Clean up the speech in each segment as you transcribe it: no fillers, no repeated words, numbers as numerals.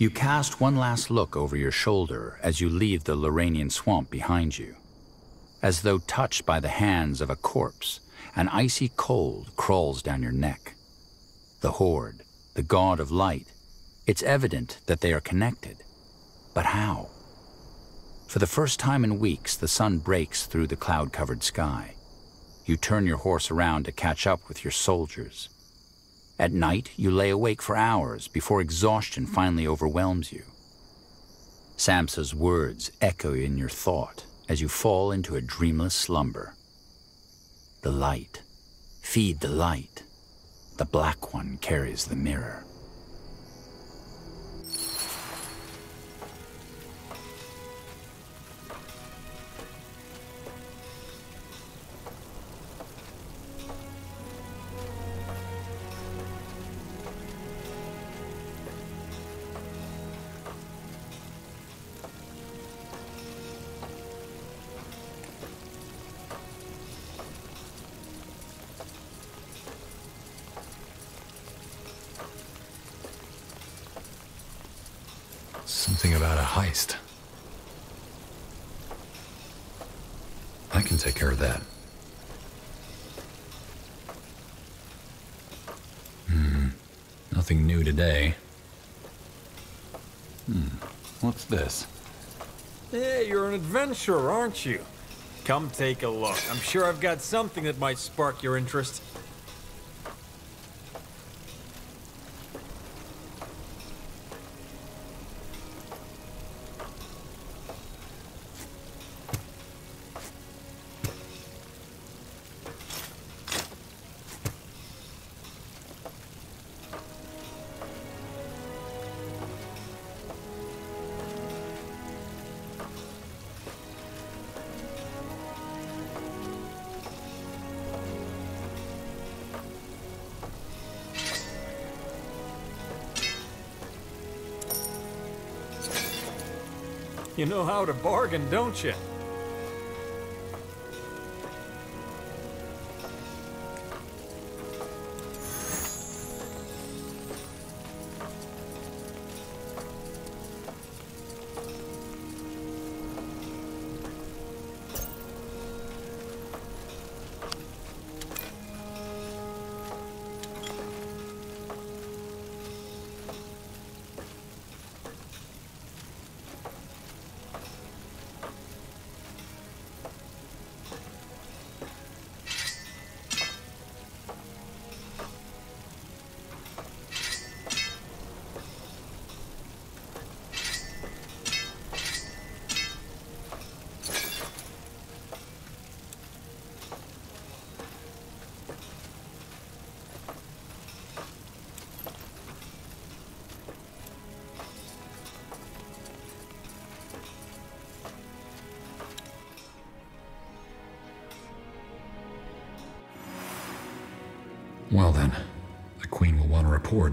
You cast one last look over your shoulder as you leave the Lorrainian swamp behind you. As though touched by the hands of a corpse, an icy cold crawls down your neck. The Horde, the god of light, it's evident that they are connected. But how? For the first time in weeks, the sun breaks through the cloud-covered sky. You turn your horse around to catch up with your soldiers. At night, you lay awake for hours before exhaustion finally overwhelms you. Samsa's words echo in your thought as you fall into a dreamless slumber. The light. Feed the light. The Black One carries the mirror. Something about a heist. I can take care of that. Nothing new today. What's this? Hey, you're an adventurer, aren't you? Come take a look. I'm sure I've got something that might spark your interest. You know how to bargain, don't you? Well then, the Queen will want to report.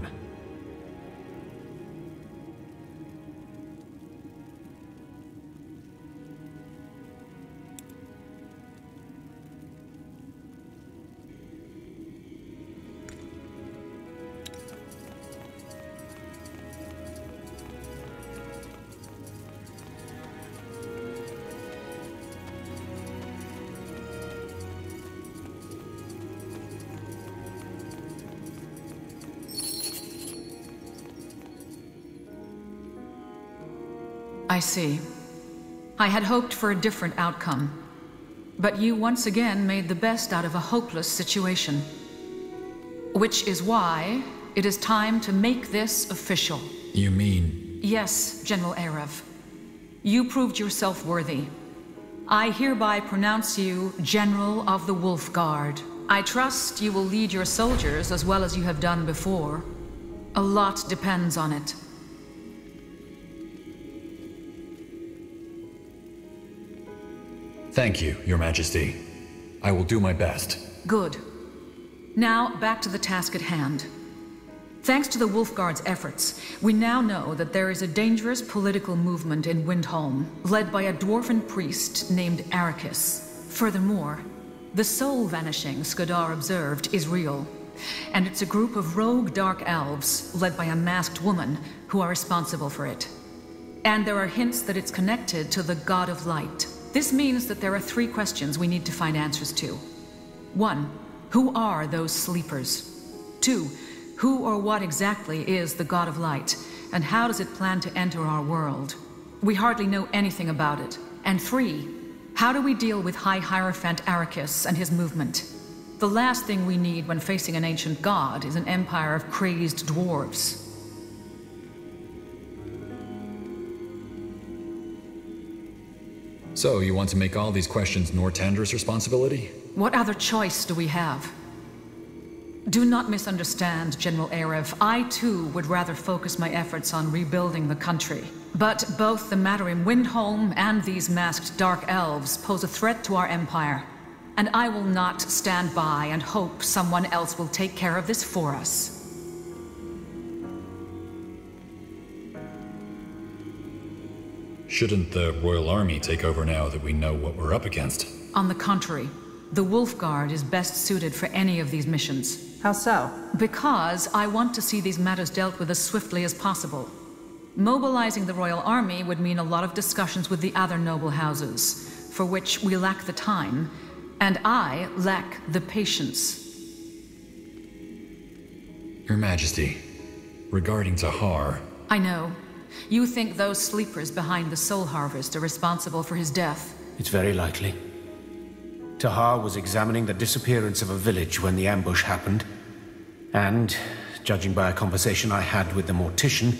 I see. I had hoped for a different outcome. But you once again made the best out of a hopeless situation. Which is why it is time to make this official. You mean... Yes, General Arev. You proved yourself worthy. I hereby pronounce you General of the Wolf Guard. I trust you will lead your soldiers as well as you have done before. A lot depends on it. Thank you, Your Majesty. I will do my best. Good. Now, back to the task at hand. Thanks to the Wolfguard's efforts, we now know that there is a dangerous political movement in Windholm, led by a dwarven priest named Arrakis. Furthermore, the soul vanishing Skadar observed is real. And it's a group of rogue dark elves, led by a masked woman, who are responsible for it. And there are hints that it's connected to the God of Light. This means that there are 3 questions we need to find answers to. 1. Who are those sleepers? 2. Who or what exactly is the God of Light, and how does it plan to enter our world? We hardly know anything about it. And 3. How do we deal with High Hierophant Arrakis and his movement? The last thing we need when facing an ancient god is an empire of crazed dwarves. So, you want to make all these questions Nortandra's responsibility? What other choice do we have? Do not misunderstand, General Arev. I, too, would rather focus my efforts on rebuilding the country. But both the matter in Windholm and these masked dark elves pose a threat to our empire. And I will not stand by and hope someone else will take care of this for us. Shouldn't the Royal Army take over now that we know what we're up against? On the contrary, the Wolf Guard is best suited for any of these missions. How so? Because I want to see these matters dealt with as swiftly as possible. Mobilizing the Royal Army would mean a lot of discussions with the other noble houses, for which we lack the time, and I lack the patience. Your Majesty, regarding Tahar... I know. You think those sleepers behind the Soul Harvest are responsible for his death? It's very likely. Tahar was examining the disappearance of a village when the ambush happened. And, judging by a conversation I had with the mortician,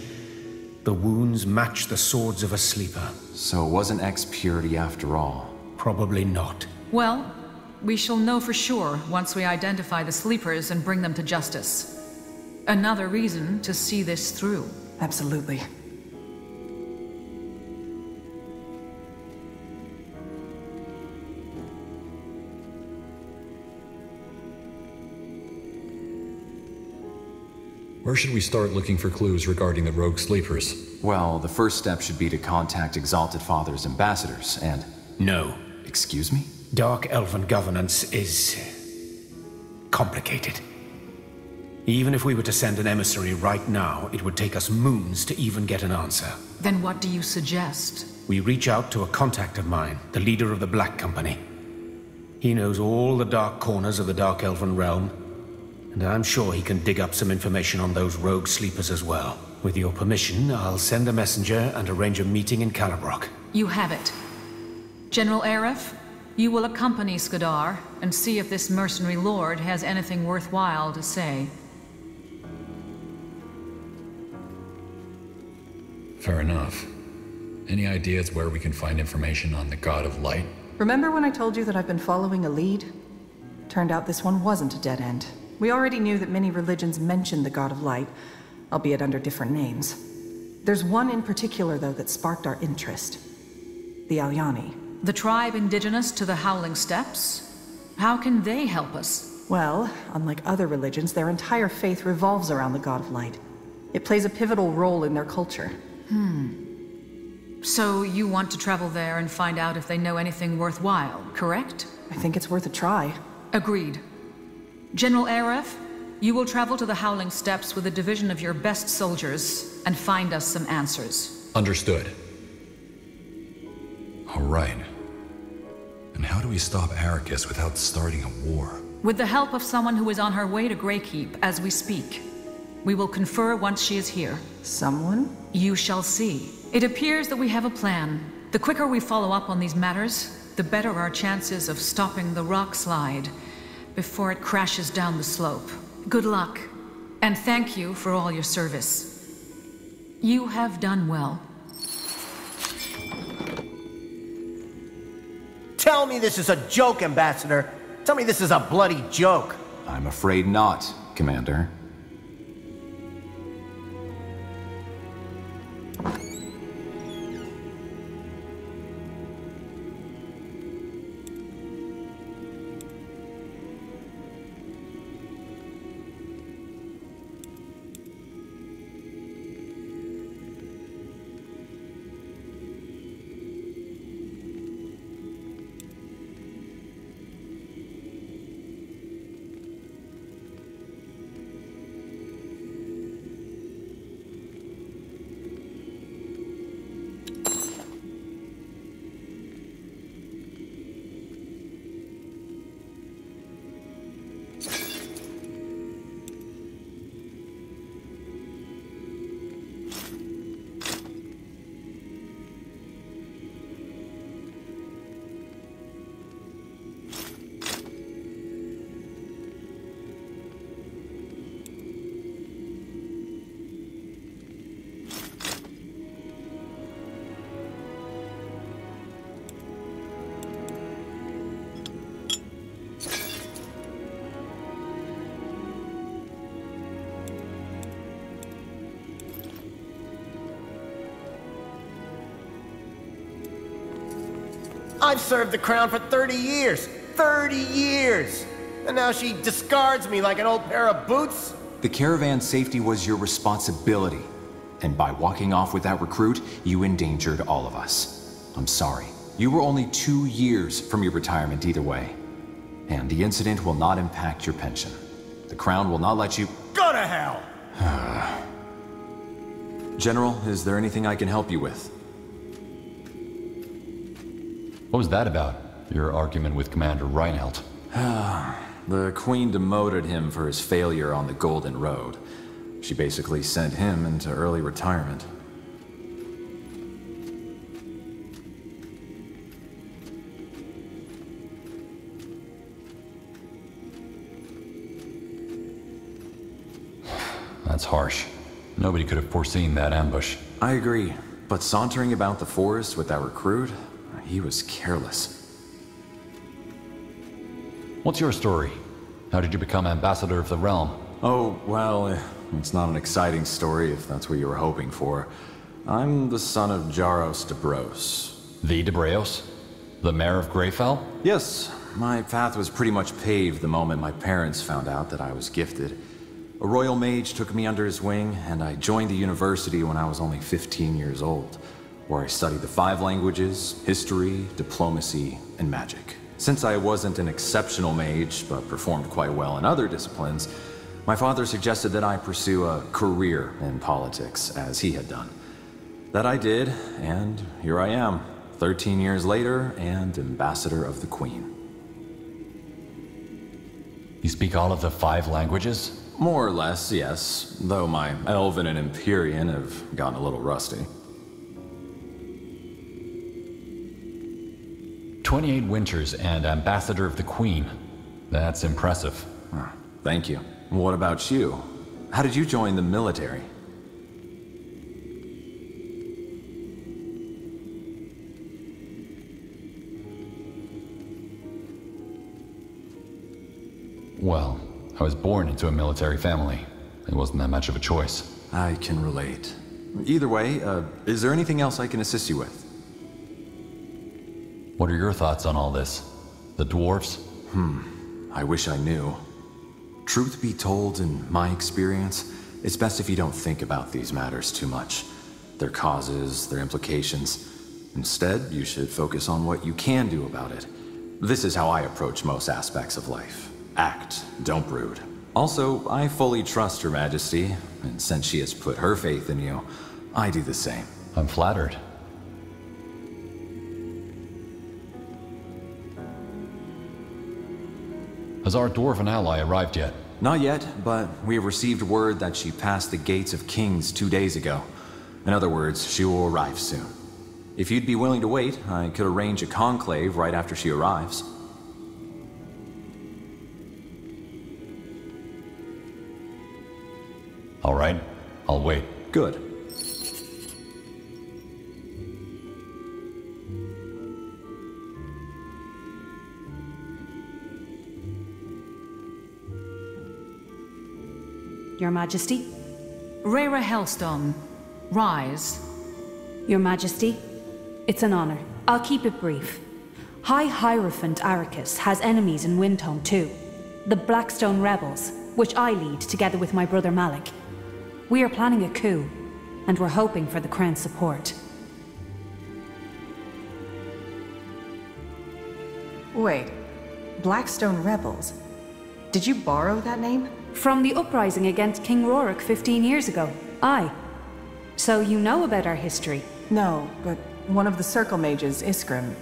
the wounds matched the swords of a sleeper. So it wasn't ex-purity after all? Probably not. Well, we shall know for sure once we identify the sleepers and bring them to justice. Another reason to see this through. Absolutely. Where should we start looking for clues regarding the rogue sleepers? Well, the first step should be to contact Exalted Father's ambassadors, and... No. Excuse me? Dark Elven governance is... complicated. Even if we were to send an emissary right now, it would take us moons to even get an answer. Then what do you suggest? We reach out to a contact of mine, the leader of the Black Company. He knows all the dark corners of the Dark Elven realm, and I'm sure he can dig up some information on those rogue sleepers as well. With your permission, I'll send a messenger and arrange a meeting in Calabrok. You have it. General Arev, you will accompany Skadar and see if this mercenary lord has anything worthwhile to say. Fair enough. Any ideas where we can find information on the God of Light? Remember when I told you that I've been following a lead? Turned out this one wasn't a dead end. We already knew that many religions mentioned the God of Light, albeit under different names. There's one in particular, though, that sparked our interest. The Alyani. The tribe indigenous to the Howling Steppes? How can they help us? Well, unlike other religions, their entire faith revolves around the God of Light. It plays a pivotal role in their culture. So you want to travel there and find out if they know anything worthwhile, correct? I think it's worth a try. Agreed. General Arev, you will travel to the Howling Steppes with a division of your best soldiers and find us some answers. Understood. All right. And how do we stop Arrakis without starting a war? With the help of someone who is on her way to Greykeep as we speak. We will confer once she is here. Someone? You shall see. It appears that we have a plan. The quicker we follow up on these matters, the better our chances of stopping the rock slide before it crashes down the slope. Good luck, and thank you for all your service. You have done well. Tell me this is a joke, Ambassador. Tell me this is a bloody joke. I'm afraid not, Commander. I've served the crown for 30 years. 30 years! And now she discards me like an old pair of boots? The caravan's safety was your responsibility. And by walking off with that recruit, you endangered all of us. I'm sorry. You were only 2 years from your retirement either way. And the incident will not impact your pension. The Crown will not let you... Go to hell! General, is there anything I can help you with? What was that about? Your argument with Commander Reinelt? The Queen demoted him for his failure on the Golden Road. She basically sent him into early retirement. That's harsh. Nobody could have foreseen that ambush. I agree, but sauntering about the forest with that recruit, he was careless. What's your story? How did you become Ambassador of the Realm? Oh, well, it's not an exciting story if that's what you were hoping for. I'm the son of Jaros de Bros. The de Breos? The Mayor of Greyfell? Yes, my path was pretty much paved the moment my parents found out that I was gifted. A royal mage took me under his wing, and I joined the university when I was only 15 years old, where I studied the 5 languages, history, diplomacy, and magic. Since I wasn't an exceptional mage, but performed quite well in other disciplines, my father suggested that I pursue a career in politics, as he had done. That I did, and here I am, 13 years later, and Ambassador of the Queen. You speak all of the 5 languages? More or less, yes, though my Elven and Empyrean have gotten a little rusty. 28 winters and Ambassador of the Queen. That's impressive. Thank you. What about you? How did you join the military? Well, I was born into a military family. It wasn't that much of a choice. I can relate. Either way, is there anything else I can assist you with? What are your thoughts on all this? The dwarves? I wish I knew. Truth be told, in my experience, it's best if you don't think about these matters too much. Their causes, their implications. Instead, you should focus on what you can do about it. This is how I approach most aspects of life. Act, don't brood. Also, I fully trust Her Majesty, and since she has put her faith in you, I do the same. I'm flattered. Has our dwarven ally arrived yet? Not yet, but we have received word that she passed the gates of Kings 2 days ago. In other words, she will arrive soon. If you'd be willing to wait, I could arrange a conclave right after she arrives. All right, I'll wait. Good. Your Majesty? Rhaera Hellstone, rise. Your Majesty, it's an honor. I'll keep it brief. High Hierophant Arrakis has enemies in Windhome too. The Blackstone Rebels, which I lead together with my brother Malik. We are planning a coup, and we're hoping for the Crown's support. Wait, Blackstone Rebels? Did you borrow that name? From the uprising against King Rorik 15 years ago. Aye. So you know about our history? No, but one of the Circle Mages, Iskrim,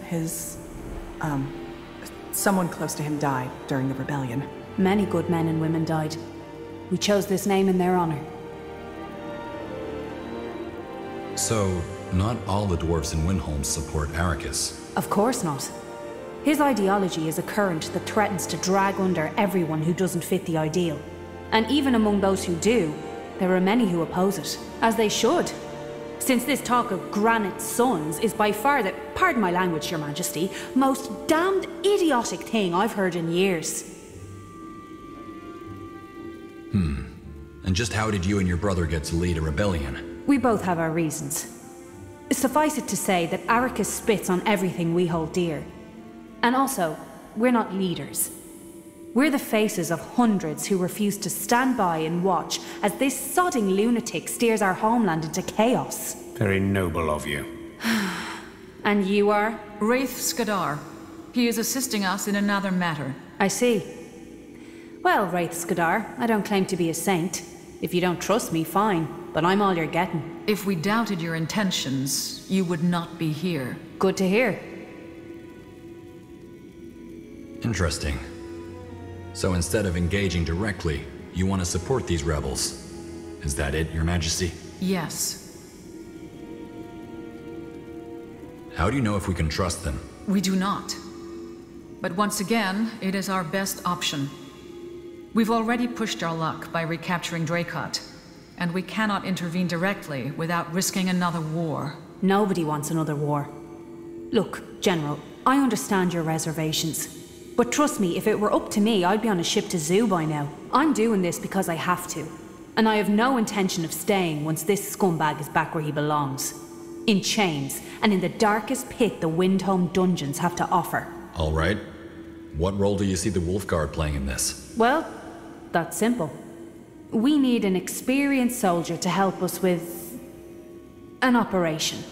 someone close to him died during the rebellion. Many good men and women died. We chose this name in their honor. So, not all the dwarves in Windholm support Arrakis. Of course not. His ideology is a current that threatens to drag under everyone who doesn't fit the ideal. And even among those who do, there are many who oppose it, as they should. Since this talk of Granite Sons is by far the, pardon my language, Your Majesty, most damned idiotic thing I've heard in years. And just how did you and your brother get to lead a rebellion? We both have our reasons. Suffice it to say that Arrakis spits on everything we hold dear, And also, we're not leaders. We're the faces of hundreds who refuse to stand by and watch as this sodding lunatic steers our homeland into chaos. Very noble of you. And you are? Wraith Skadar. He is assisting us in another matter. I see. Well, Wraith Skadar, I don't claim to be a saint. If you don't trust me, fine, but I'm all you're getting. If we doubted your intentions, you would not be here. Good to hear. Interesting. So instead of engaging directly, you want to support these rebels. Is that it, Your Majesty? Yes. How do you know if we can trust them? We do not. But once again, it is our best option. We've already pushed our luck by recapturing Dracot, and we cannot intervene directly without risking another war. Nobody wants another war. Look, General, I understand your reservations. But trust me, if it were up to me, I'd be on a ship to Zoo by now. I'm doing this because I have to. And I have no intention of staying once this scumbag is back where he belongs. In chains, and in the darkest pit the Windhome dungeons have to offer. All right. What role do you see the Wolfguard playing in this? Well, that's simple. We need an experienced soldier to help us with an operation.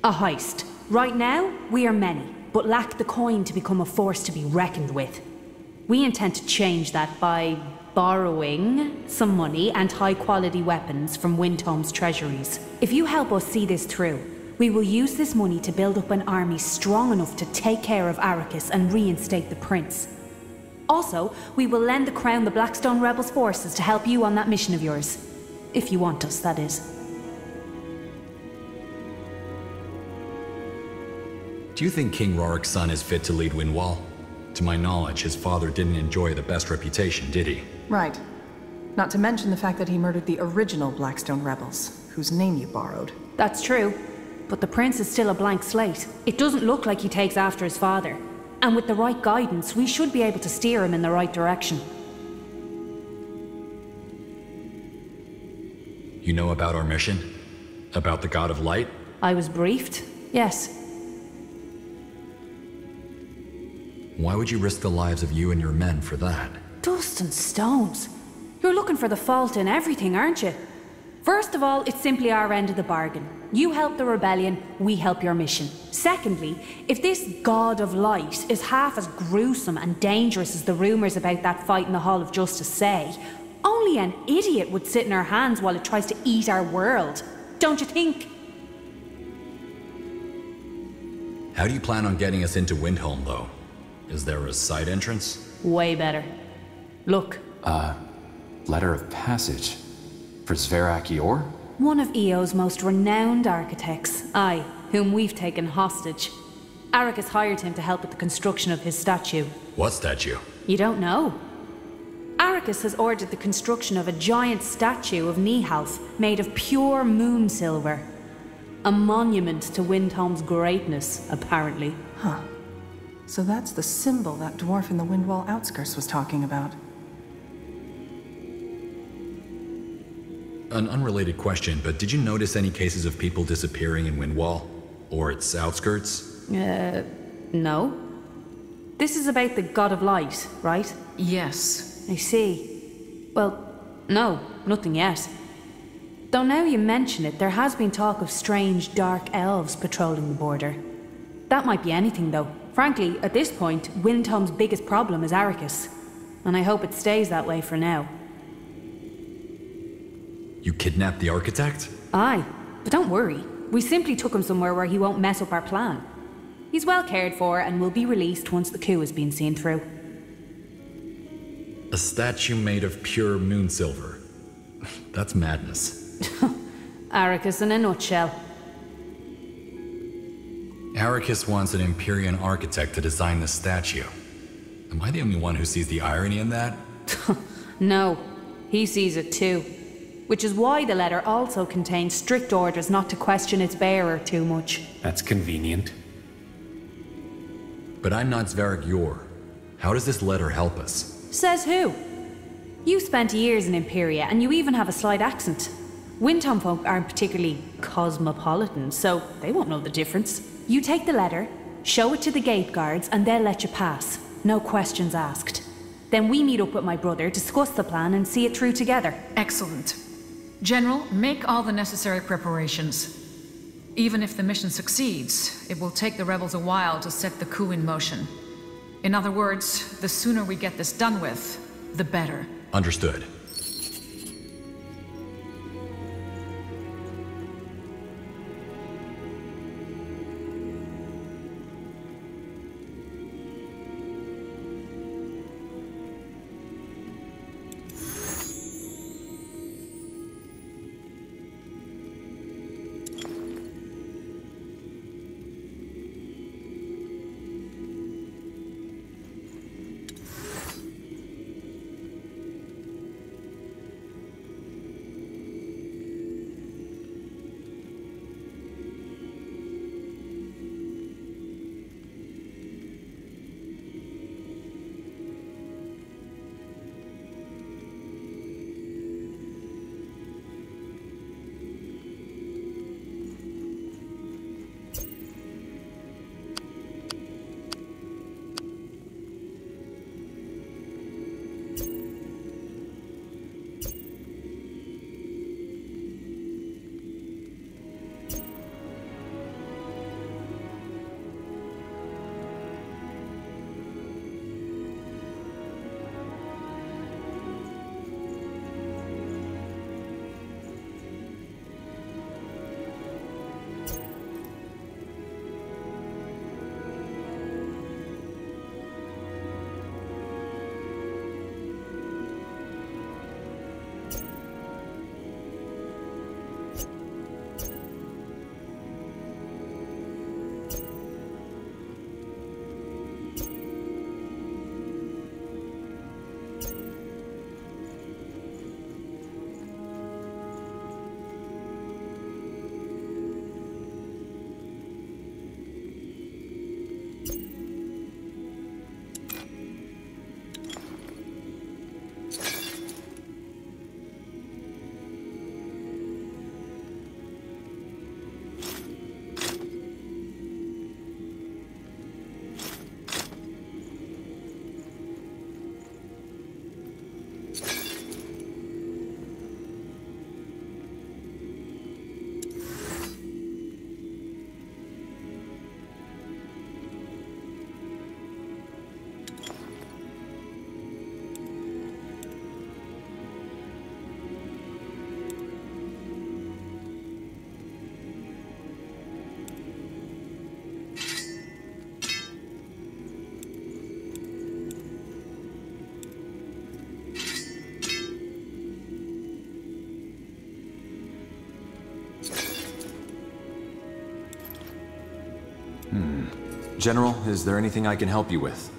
A heist. Right now, we are many, but lack the coin to become a force to be reckoned with. We intend to change that by borrowing some money and high-quality weapons from Windhome's treasuries. If you help us see this through, we will use this money to build up an army strong enough to take care of Arrakis and reinstate the prince. Also, we will lend the crown the Blackstone Rebels' forces to help you on that mission of yours. If you want us, that is. Do you think King Rorik's son is fit to lead Windwall? To my knowledge, his father didn't enjoy the best reputation, did he? Right. Not to mention the fact that he murdered the original Blackstone Rebels, whose name you borrowed. That's true. But the prince is still a blank slate. It doesn't look like he takes after his father. And with the right guidance, we should be able to steer him in the right direction. You know about our mission? About the God of Light? I was briefed, yes. Why would you risk the lives of you and your men for that? Dust and stones. You're looking for the fault in everything, aren't you? First of all, it's simply our end of the bargain. You help the rebellion, we help your mission. Secondly, if this God of Light is half as gruesome and dangerous as the rumors about that fight in the Hall of Justice say, only an idiot would sit in our hands while it tries to eat our world. Don't you think? How do you plan on getting us into Windhome, though? Is there a side entrance? Way better. Look. Letter of passage. For Zverak Yor? One of EO's most renowned architects. Aye, whom we've taken hostage. Arrakis hired him to help with the construction of his statue. What statue? You don't know? Arrakis has ordered the construction of a giant statue of Nihalf made of pure moon silver. A monument to Windhome's greatness, apparently. Huh. So that's the symbol that dwarf in the Windwall outskirts was talking about. An unrelated question, but did you notice any cases of people disappearing in Windwall? Or its outskirts? No. This is about the God of Light, right? Yes. I see. Well, no, nothing yet. Though now you mention it, there has been talk of strange dark elves patrolling the border. That might be anything, though. Frankly, at this point, Windhome's biggest problem is Arrakis. And I hope it stays that way for now. You kidnapped the architect? Aye, but don't worry. We simply took him somewhere where he won't mess up our plan. He's well cared for and will be released once the coup has been seen through. A statue made of pure moon silver. That's madness. Arrakis in a nutshell. Arrakis wants an Empyrean architect to design the statue. Am I the only one who sees the irony in that? No, he sees it too. Which is why the letter also contains strict orders not to question its bearer too much. That's convenient. But I'm not Zverak Yor. How does this letter help us? Says who? You spent years in Imperia, and you even have a slight accent. Windhome folk aren't particularly cosmopolitan, so they won't know the difference. You take the letter, Show it to the gate guards and they'll let you pass. No questions asked. Then we meet up with my brother, discuss the plan and see it through together. Excellent. General, make all the necessary preparations. Even if the mission succeeds, it will take the rebels a while to set the coup in motion. In other words, the sooner we get this done with, the better. Understood. General, is there anything I can help you with?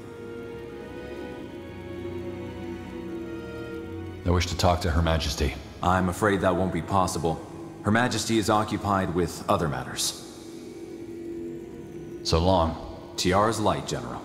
I wish to talk to Her Majesty. I'm afraid that won't be possible. Her Majesty is occupied with other matters. So long. Tiara's light, General.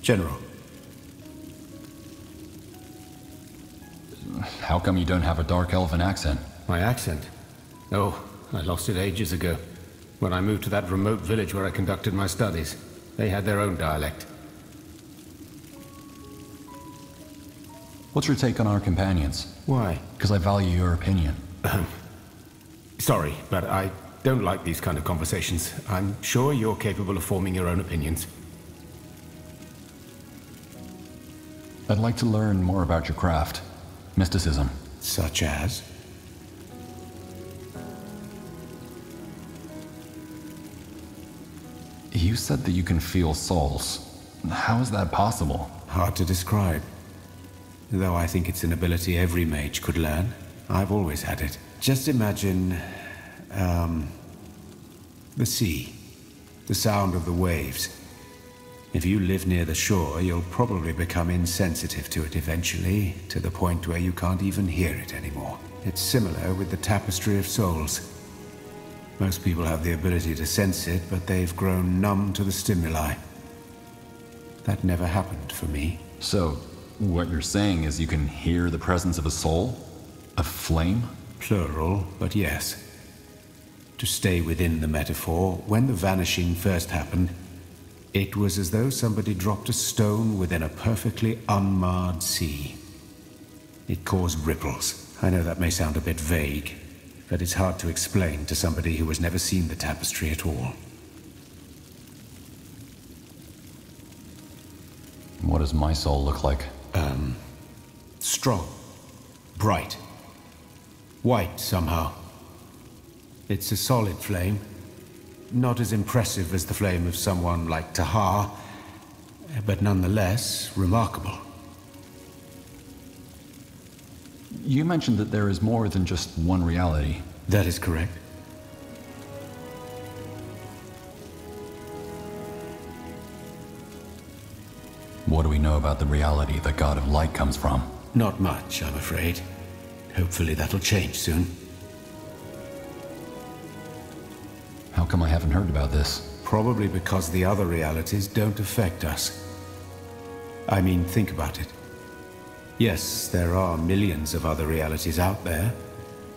General. How come you don't have a dark elven accent? My accent? Oh, I lost it ages ago. When I moved to that remote village where I conducted my studies. They had their own dialect. What's your take on our companions? Why? Because I value your opinion. Sorry, but I don't like these kind of conversations. I'm sure you're capable of forming your own opinions. I'd like to learn more about your craft. Mysticism. Such as? You said that you can feel souls. How is that possible? Hard to describe. Though I think it's an ability every mage could learn. I've always had it. Just imagine, the sea. The sound of the waves. If you live near the shore, you'll probably become insensitive to it eventually, to the point where you can't even hear it anymore. It's similar with the Tapestry of Souls. Most people have the ability to sense it, but they've grown numb to the stimuli. That never happened for me. So, what you're saying is you can hear the presence of a soul? A flame? Plural, but yes. To stay within the metaphor, when the vanishing first happened, it was as though somebody dropped a stone within a perfectly unmarred sea. It caused ripples. I know that may sound a bit vague, but it's hard to explain to somebody who has never seen the tapestry at all. What does my soul look like? Strong. Bright. White, somehow. It's a solid flame. Not as impressive as the flame of someone like Tahar, but nonetheless remarkable. You mentioned that there is more than just one reality. That is correct. What do we know about the reality the God of Light comes from? Not much, I'm afraid. Hopefully that'll change soon. How come I haven't heard about this? Probably because the other realities don't affect us. I mean, think about it. Yes, there are millions of other realities out there.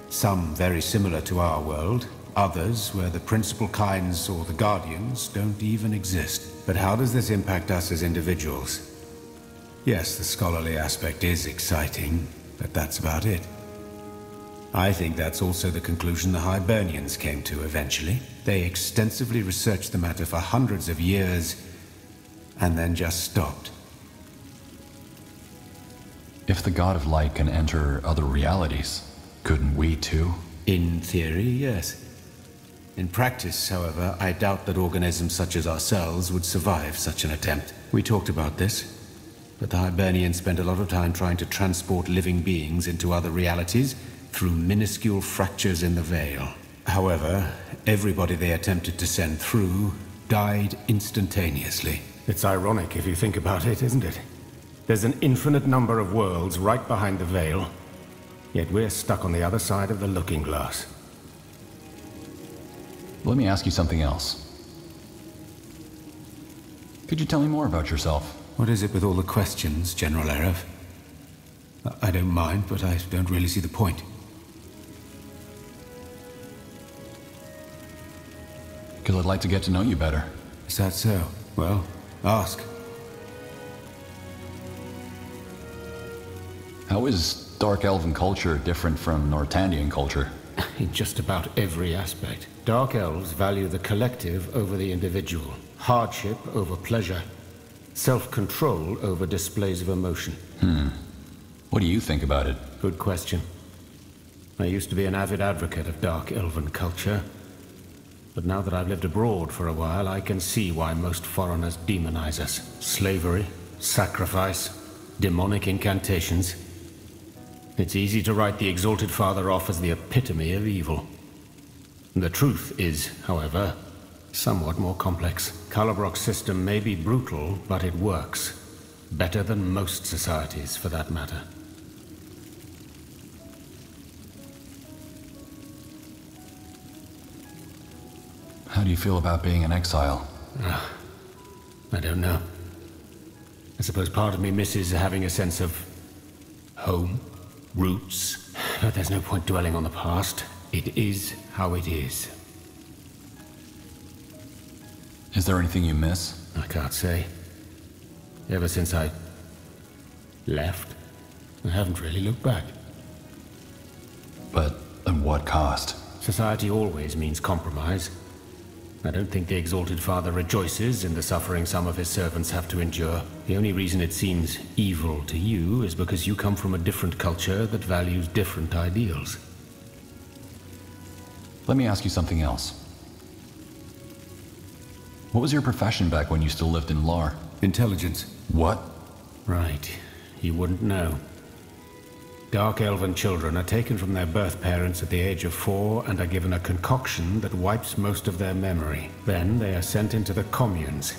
Some very similar to our world. Others where the principal kinds or the guardians don't even exist. But how does this impact us as individuals? Yes, the scholarly aspect is exciting, but that's about it. I think that's also the conclusion the Hibernians came to eventually. They extensively researched the matter for hundreds of years, and then just stopped. If the God of Light can enter other realities, couldn't we too? In theory, yes. In practice, however, I doubt that organisms such as ourselves would survive such an attempt. We talked about this, but the Hibernians spent a lot of time trying to transport living beings into other realities through minuscule fractures in the veil. However, everybody they attempted to send through died instantaneously. It's ironic if you think about it, isn't it? There's an infinite number of worlds right behind the veil, yet we're stuck on the other side of the looking glass. Let me ask you something else. Could you tell me more about yourself? What is it with all the questions, General Erev? I don't mind, but I don't really see the point. Because I'd like to get to know you better. Is that so? Well, ask. How is Dark Elven culture different from Nortandian culture? In just about every aspect. Dark Elves value the collective over the individual. Hardship over pleasure. Self-control over displays of emotion. What do you think about it? Good question. I used to be an avid advocate of Dark Elven culture. But now that I've lived abroad for a while, I can see why most foreigners demonize us. Slavery, sacrifice, demonic incantations. It's easy to write the Exalted Father off as the epitome of evil. The truth is, however, somewhat more complex. Calabroc's system may be brutal, but it works. Better than most societies, for that matter. How do you feel about being in exile? I don't know. I suppose part of me misses having a sense of home, roots, but there's no point dwelling on the past. It is how it is. Is there anything you miss? I can't say. Ever since I left, I haven't really looked back. But at what cost? Society always means compromise. I don't think the Exalted Father rejoices in the suffering some of his servants have to endure. The only reason it seems evil to you is because you come from a different culture that values different ideals. Let me ask you something else. What was your profession back when you still lived in Lar? Intelligence. What? Right. You wouldn't know. Dark Elven children are taken from their birth parents at the age of 4 and are given a concoction that wipes most of their memory. Then they are sent into the communes,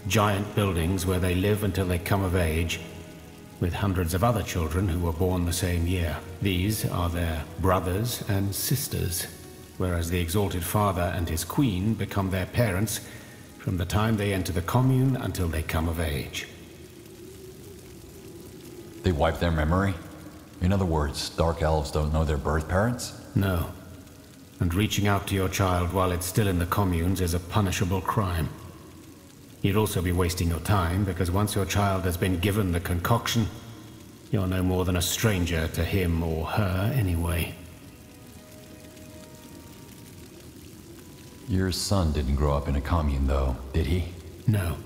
giant buildings where they live until they come of age, with hundreds of other children who were born the same year. These are their brothers and sisters, whereas the Exalted Father and his Queen become their parents from the time they enter the commune until they come of age. They wipe their memory? In other words, Dark Elves don't know their birth parents? No. And reaching out to your child while it's still in the communes is a punishable crime. You'd also be wasting your time, because once your child has been given the concoction, you're no more than a stranger to him or her anyway. Your son didn't grow up in a commune, though, did he? No.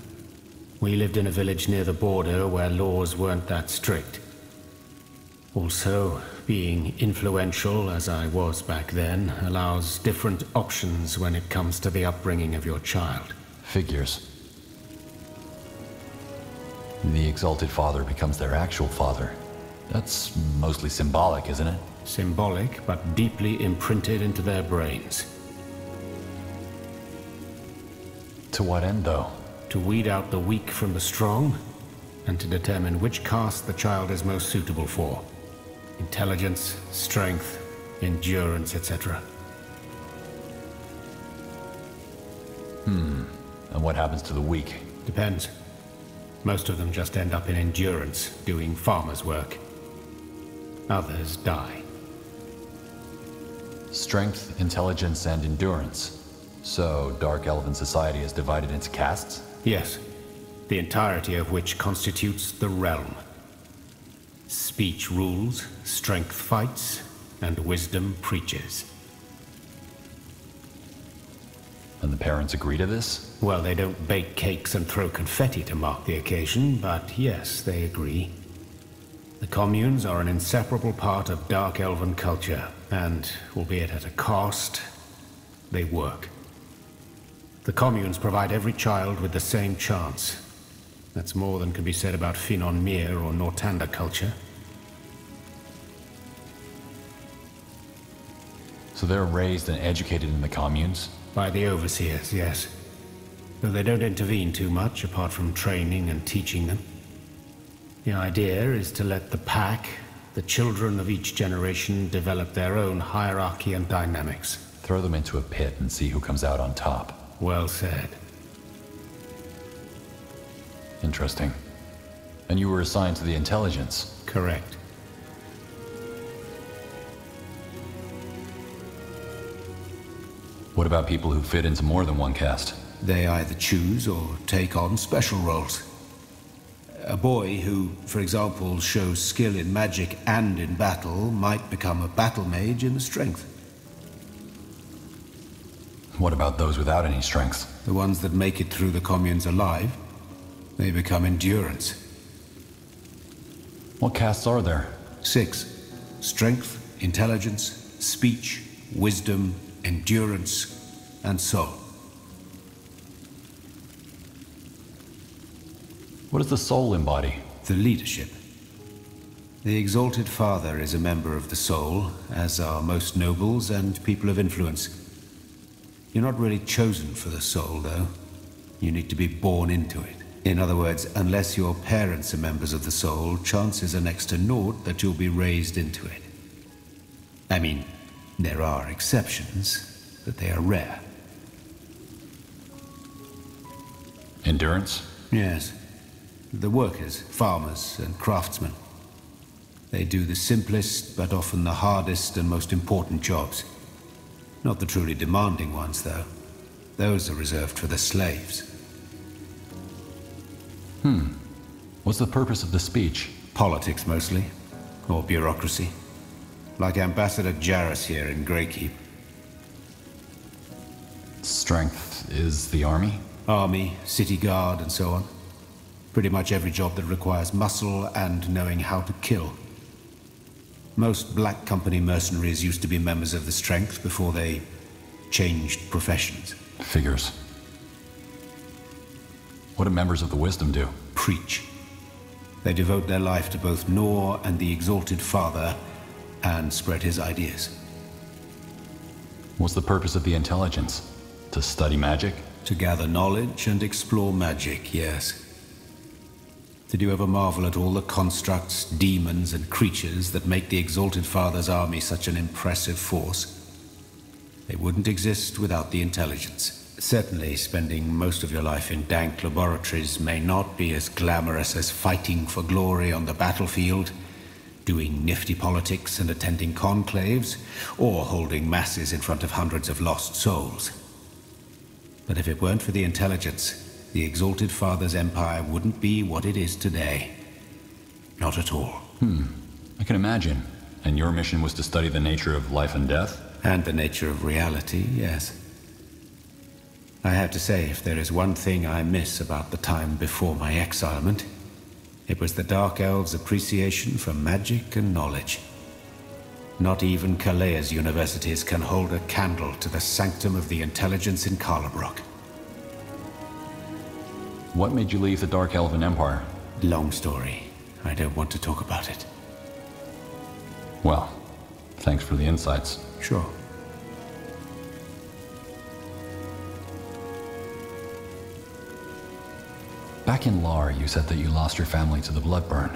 We lived in a village near the border where laws weren't that strict. Also, being influential, as I was back then, allows different options when it comes to the upbringing of your child. Figures. The Exalted Father becomes their actual father. That's mostly symbolic, isn't it? Symbolic, but deeply imprinted into their brains. To what end, though? To weed out the weak from the strong, and to determine which caste the child is most suitable for. Intelligence, strength, endurance, etc. And what happens to the weak? Depends. Most of them just end up in endurance, doing farmer's work. Others die. Strength, intelligence, and endurance. So, Dark Elven society is divided into castes? Yes. The entirety of which constitutes the realm. Speech rules, strength fights, and wisdom preaches. And the parents agree to this? Well, they don't bake cakes and throw confetti to mark the occasion, but yes, they agree. The communes are an inseparable part of Dark Elven culture, and, albeit at a cost, they work. The communes provide every child with the same chance. That's more than can be said about Finon Mir or Nortanda culture. So they're raised and educated in the communes? By the overseers, yes. Though they don't intervene too much, apart from training and teaching them. The idea is to let the pack, the children of each generation, develop their own hierarchy and dynamics. Throw them into a pit and see who comes out on top. Well said. Interesting. And you were assigned to the intelligence? Correct. What about people who fit into more than one caste? They either choose or take on special roles. A boy who, for example, shows skill in magic and in battle might become a battle mage in the strength. What about those without any strength? The ones that make it through the communes alive, they become endurance. What castes are there? 6. Strength, intelligence, speech, wisdom, endurance, and soul. What does the soul embody? The leadership. The Exalted Father is a member of the soul, as are most nobles and people of influence. You're not really chosen for the soul, though. You need to be born into it. In other words, unless your parents are members of the soul, chances are next to naught that you'll be raised into it. I mean, there are exceptions, but they are rare. Endurance? Yes. The workers, farmers, and craftsmen. They do the simplest, but often the hardest and most important jobs. Not the truly demanding ones, though. Those are reserved for the slaves. What's the purpose of the speech? Politics, mostly. Or bureaucracy. Like Ambassador Jarrus here in Greykeep. Strength is the army? Army, city guard, and so on. Pretty much every job that requires muscle and knowing how to kill. Most Black Company mercenaries used to be members of the Strength before they changed professions. Figures. What do members of the Wisdom do? Preach. They devote their life to both Nor and the Exalted Father, and spread his ideas. What's the purpose of the intelligence? To study magic? To gather knowledge and explore magic, yes. Did you ever marvel at all the constructs, demons, and creatures that make the Exalted Father's army such an impressive force? They wouldn't exist without the intelligence. Certainly, spending most of your life in dank laboratories may not be as glamorous as fighting for glory on the battlefield, doing nifty politics and attending conclaves, or holding masses in front of hundreds of lost souls. But if it weren't for the intelligence, the Exalted Father's empire wouldn't be what it is today. Not at all. I can imagine. And your mission was to study the nature of life and death? And the nature of reality, yes. I have to say, if there is one thing I miss about the time before my exilement, it was the Dark Elves' appreciation for magic and knowledge. Not even Kalea's universities can hold a candle to the sanctum of the intelligence in Karlabrock. What made you leave the Dark Elven Empire? Long story. I don't want to talk about it. Well, thanks for the insights. Sure. Back in Lar, you said that you lost your family to the Bloodburn.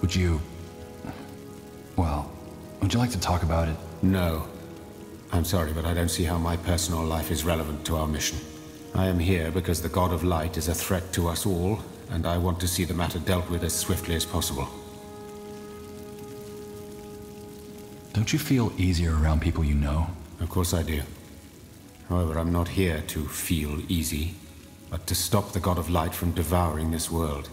Would you like to talk about it? No. I'm sorry, but I don't see how my personal life is relevant to our mission. I am here because the God of Light is a threat to us all, and I want to see the matter dealt with as swiftly as possible. Don't you feel easier around people you know? Of course I do. However, I'm not here to feel easy, but to stop the God of Light from devouring this world.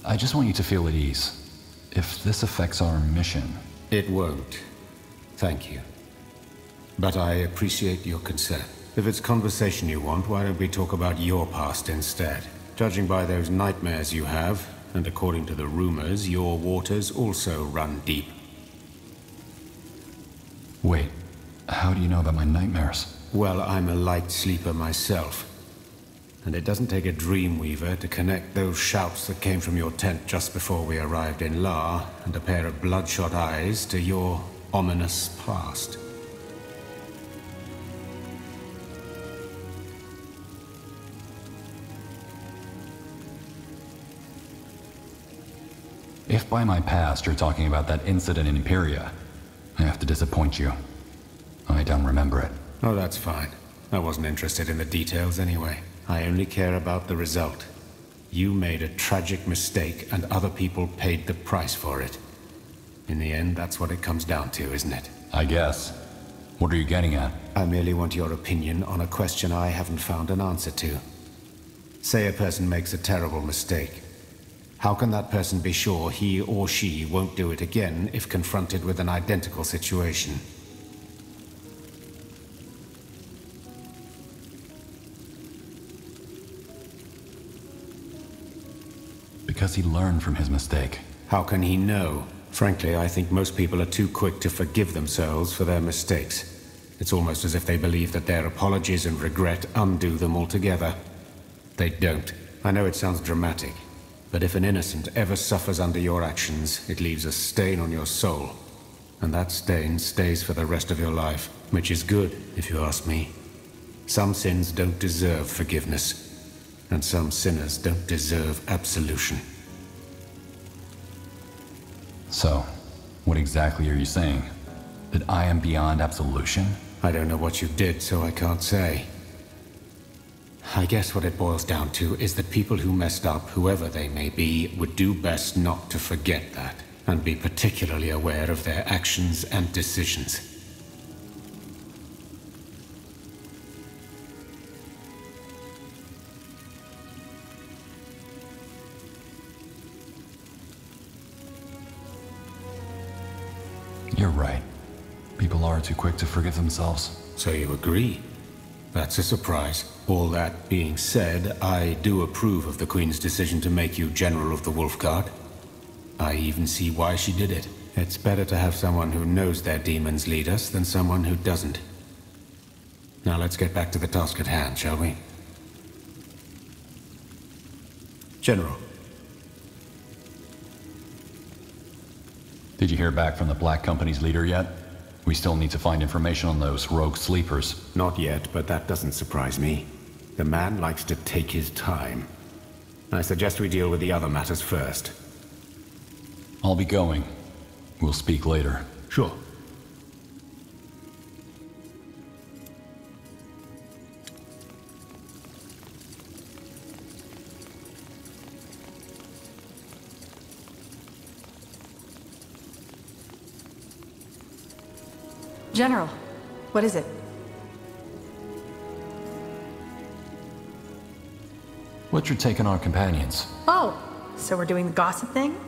I just want you to feel at ease. If this affects our mission... It won't. Thank you. But I appreciate your concern. If it's conversation you want, why don't we talk about your past instead? Judging by those nightmares you have, and according to the rumors, your waters also run deep. Wait, how do you know about my nightmares? Well, I'm a light sleeper myself. And it doesn't take a dreamweaver to connect those shouts that came from your tent just before we arrived in La, and a pair of bloodshot eyes to your ominous past. If by my past you're talking about that incident in Imperia, I have to disappoint you. I don't remember it. Oh, that's fine. I wasn't interested in the details anyway. I only care about the result. You made a tragic mistake, and other people paid the price for it. In the end, that's what it comes down to, isn't it? I guess. What are you getting at? I merely want your opinion on a question I haven't found an answer to. Say a person makes a terrible mistake. How can that person be sure he or she won't do it again if confronted with an identical situation? Because he learned from his mistake. How can he know? Frankly, I think most people are too quick to forgive themselves for their mistakes. It's almost as if they believe that their apologies and regret undo them altogether. They don't. I know it sounds dramatic, but if an innocent ever suffers under your actions, it leaves a stain on your soul. And that stain stays for the rest of your life, which is good, if you ask me. Some sins don't deserve forgiveness, and some sinners don't deserve absolution. So, what exactly are you saying? That I am beyond absolution? I don't know what you did, so I can't say. I guess what it boils down to is that people who messed up, whoever they may be, would do best not to forget that, and be particularly aware of their actions and decisions. You're right. People are too quick to forgive themselves. So you agree? That's a surprise. All that being said, I do approve of the Queen's decision to make you General of the Wolf Guard. I even see why she did it. It's better to have someone who knows their demons lead us than someone who doesn't. Now let's get back to the task at hand, shall we? General. Did you hear back from the Black Company's leader yet? We still need to find information on those rogue sleepers. Not yet, but that doesn't surprise me. The man likes to take his time. I suggest we deal with the other matters first. I'll be going. We'll speak later. Sure. General, what is it? What's your take on our companions? Oh, so we're doing the gossip thing?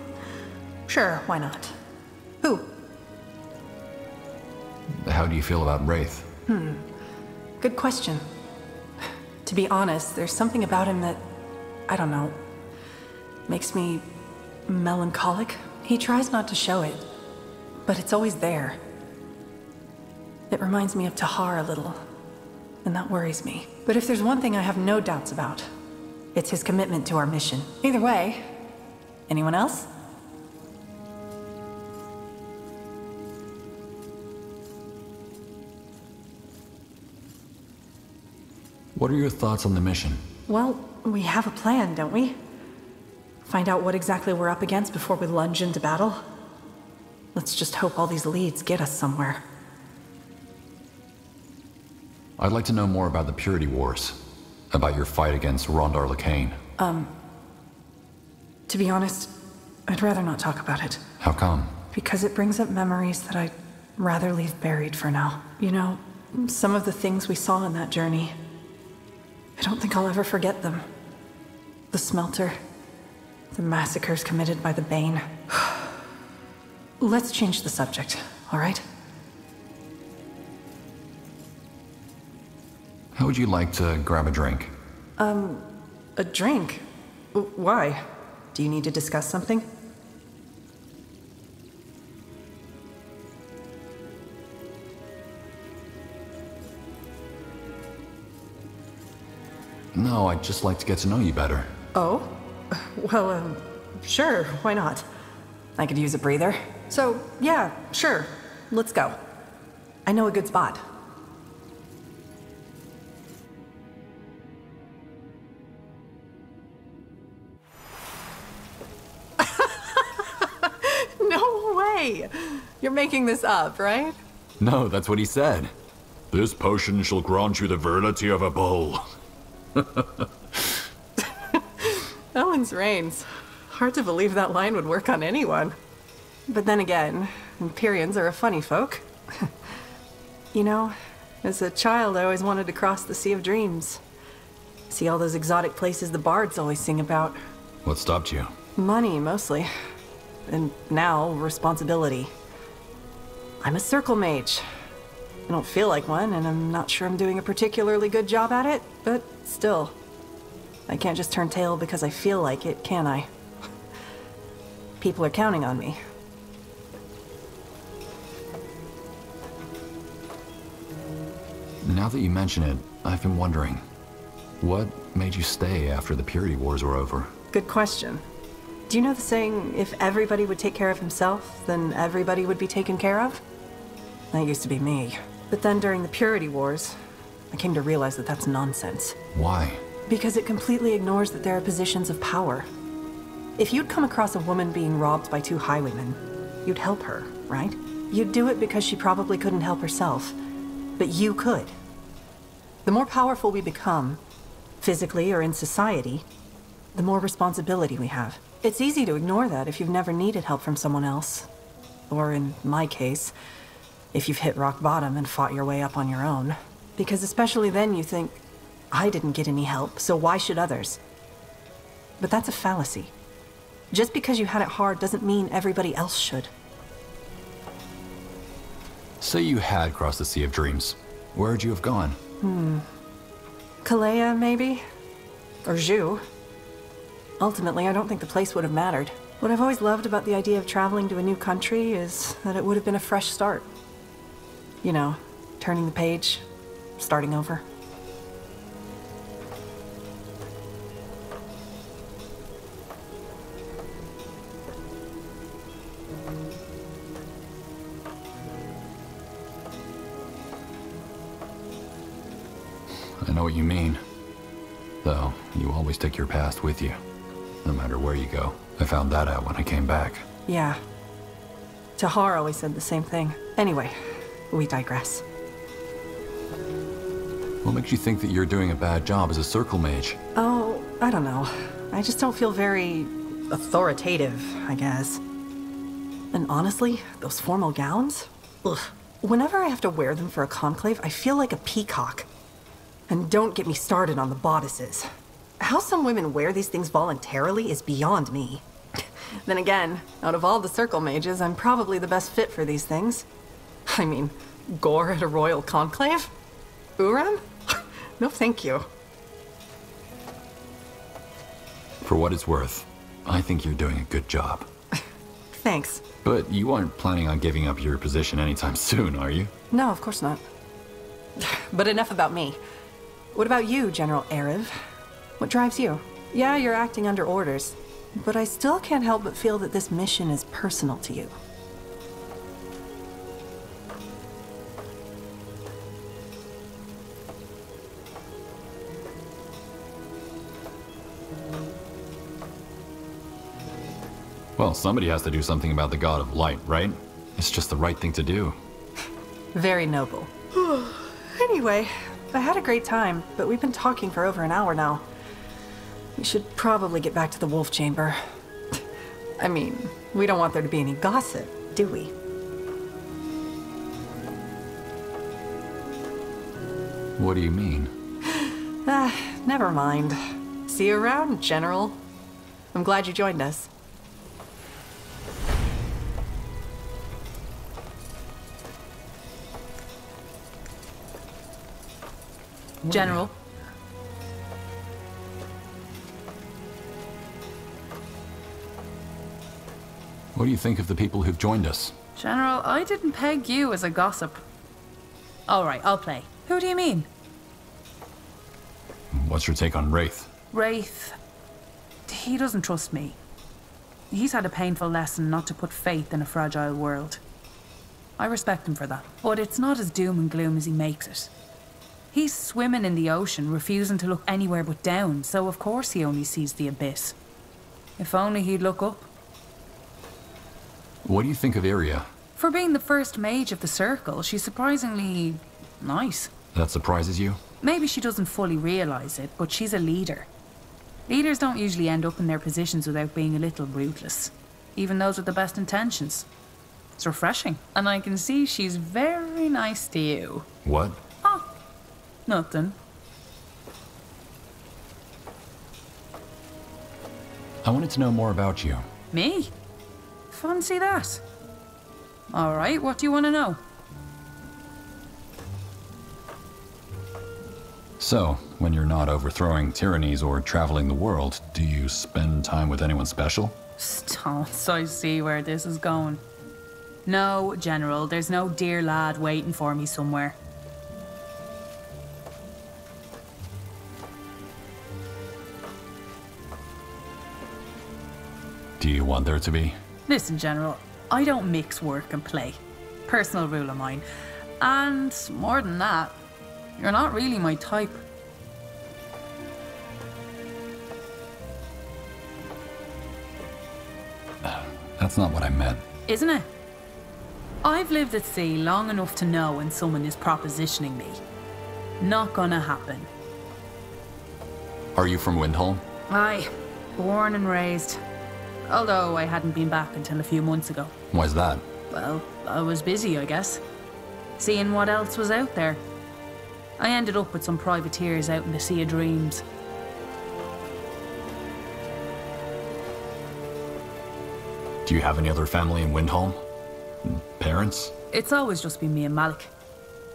Sure, why not? Who? How do you feel about Wraith? Good question. To be honest, there's something about him that, I don't know, makes me melancholic. He tries not to show it, but it's always there. It reminds me of Tahar a little, and that worries me. But if there's one thing I have no doubts about, it's his commitment to our mission. Either way, anyone else? What are your thoughts on the mission? Well, we have a plan, don't we? Find out what exactly we're up against before we lunge into battle. Let's just hope all these leads get us somewhere. I'd like to know more about the Purity Wars. About your fight against Rondar Lacane. To be honest, I'd rather not talk about it. How come? Because it brings up memories that I'd rather leave buried for now. You know, some of the things we saw in that journey, I don't think I'll ever forget them. The smelter, the massacres committed by the Bane. Let's change the subject, all right? How would you like to grab a drink? A drink? Why? Do you need to discuss something? No, I'd just like to get to know you better. Oh? Well, sure, why not? I could use a breather. So, yeah, sure. Let's go. I know a good spot. No way! You're making this up, right? No, that's what he said. This potion shall grant you the virility of a bull. Ellen's reigns. Hard to believe that line would work on anyone. But then again, Empyreans are a funny folk. You know, as a child I always wanted to cross the Sea of Dreams. See all those exotic places the bards always sing about. What stopped you? Money, mostly. And now, responsibility. I'm a circle mage. I don't feel like one, and I'm not sure I'm doing a particularly good job at it, but still. I can't just turn tail because I feel like it, can I? People are counting on me. Now that you mention it, I've been wondering, what made you stay after the Purity Wars were over? Good question. Do you know the saying, if everybody would take care of himself, then everybody would be taken care of? That used to be me. But then during the Purity Wars, I came to realize that that's nonsense. Why? Because it completely ignores that there are positions of power. If you'd come across a woman being robbed by two highwaymen, you'd help her, right? You'd do it because she probably couldn't help herself, but you could. The more powerful we become, physically or in society, the more responsibility we have. It's easy to ignore that if you've never needed help from someone else. Or in my case, if you've hit rock bottom and fought your way up on your own. Because especially then you think, I didn't get any help, so why should others? But that's a fallacy. Just because you had it hard doesn't mean everybody else should. Say you had crossed the Sea of Dreams. Where would you have gone? Kalea, maybe? Or Zhu. Ultimately, I don't think the place would have mattered. What I've always loved about the idea of traveling to a new country is that it would have been a fresh start. You know, turning the page, starting over. I know what you mean. Though, you always take your past with you, no matter where you go. I found that out when I came back. Yeah. Tahar always said the same thing. Anyway, we digress. What makes you think that you're doing a bad job as a circle mage? Oh, I don't know. I just don't feel very authoritative, I guess. And honestly, those formal gowns? Ugh. Whenever I have to wear them for a conclave, I feel like a peacock. And don't get me started on the bodices. How some women wear these things voluntarily is beyond me. Then again, out of all the circle mages, I'm probably the best fit for these things. I mean, gore at a royal conclave? Uram? No thank you. For what it's worth, I think you're doing a good job. Thanks. But you aren't planning on giving up your position anytime soon, are you? No, of course not. But enough about me. What about you, General Erev? What drives you? Yeah, you're acting under orders, but I still can't help but feel that this mission is personal to you. Well, somebody has to do something about the God of Light, right? It's just the right thing to do. Very noble. Anyway, I had a great time, but we've been talking for over an hour now. We should probably get back to the wolf chamber. I mean, we don't want there to be any gossip, do we? What do you mean? Never mind. See you around, General. I'm glad you joined us. General. What do you think of the people who've joined us? General, I didn't peg you as a gossip. Alright, I'll play. Who do you mean? What's your take on Wraith? Wraith. He doesn't trust me. He's had a painful lesson not to put faith in a fragile world. I respect him for that. But it's not as doom and gloom as he makes it. He's swimming in the ocean, refusing to look anywhere but down, so of course he only sees the abyss. If only he'd look up. What do you think of Iria? For being the first mage of the circle, she's surprisingly nice. That surprises you? Maybe she doesn't fully realize it, but she's a leader. Leaders don't usually end up in their positions without being a little ruthless, even those with the best intentions. It's refreshing, and I can see she's very nice to you. What? Oh, nothing. I wanted to know more about you. Me? Fancy that. Alright, what do you want to know? So, when you're not overthrowing tyrannies or traveling the world, do you spend time with anyone special? Stonks, I see where this is going. No, General, there's no dear lad waiting for me somewhere. Do you want there to be? Listen, General, I don't mix work and play. Personal rule of mine. And more than that, you're not really my type. That's not what I meant. Isn't it? I've lived at sea long enough to know when someone is propositioning me. Not gonna happen. Are you from Windholm? Aye, born and raised. Although I hadn't been back until a few months ago. Why's that? Well, I was busy, I guess. Seeing what else was out there. I ended up with some privateers out in the Sea of Dreams. Do you have any other family in Windholm? Parents? It's always just been me and Malik.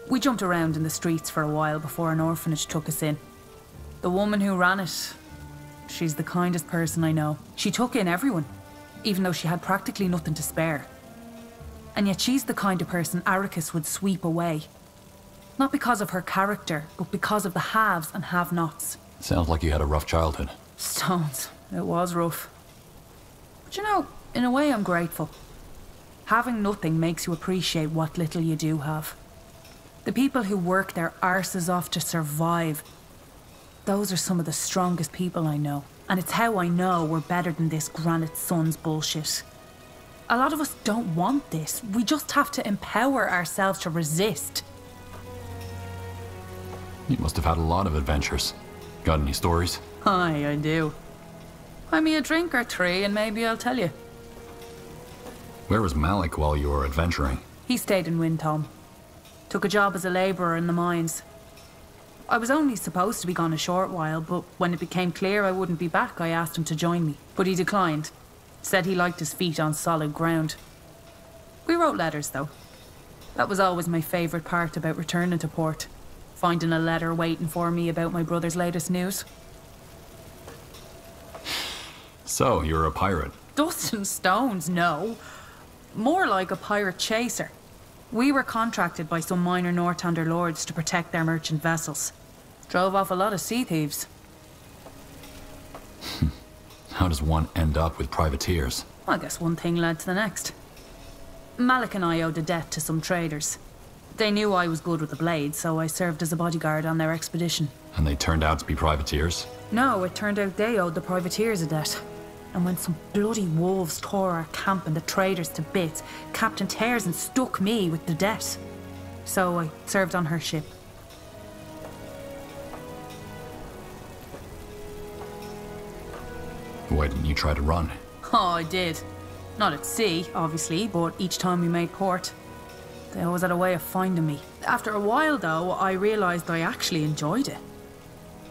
We jumped around in the streets for a while before an orphanage took us in. The woman who ran it. She's the kindest person I know. She took in everyone, even though she had practically nothing to spare. And yet she's the kind of person Arrakis would sweep away. Not because of her character, but because of the haves and have-nots. Sounds like you had a rough childhood. Stones. It was rough. But you know, in a way I'm grateful. Having nothing makes you appreciate what little you do have. The people who work their arses off to survive, those are some of the strongest people I know. And it's how I know we're better than this Granite Suns bullshit. A lot of us don't want this. We just have to empower ourselves to resist. You must have had a lot of adventures. Got any stories? Aye, I do. Buy me a drink or three and maybe I'll tell you. Where was Malik while you were adventuring? He stayed in Windhelm. Took a job as a labourer in the mines. I was only supposed to be gone a short while, but when it became clear I wouldn't be back, I asked him to join me. But he declined. Said he liked his feet on solid ground. We wrote letters, though. That was always my favourite part about returning to port. Finding a letter waiting for me about my brother's latest news. So, you're a pirate? Dust and stones, no. More like a pirate chaser. We were contracted by some minor Northander lords to protect their merchant vessels. Drove off a lot of sea thieves. How does one end up with privateers? I guess one thing led to the next. Malik and I owed a debt to some traders. They knew I was good with the blade, so I served as a bodyguard on their expedition. And they turned out to be privateers? No, it turned out they owed the privateers a debt. And when some bloody wolves tore our camp and the traders to bits, Captain Tarzan stuck me with the debt. So I served on her ship. Why didn't you try to run? Oh, I did. Not at sea, obviously, but each time we made port. They always had a way of finding me. After a while, though, I realised I actually enjoyed it.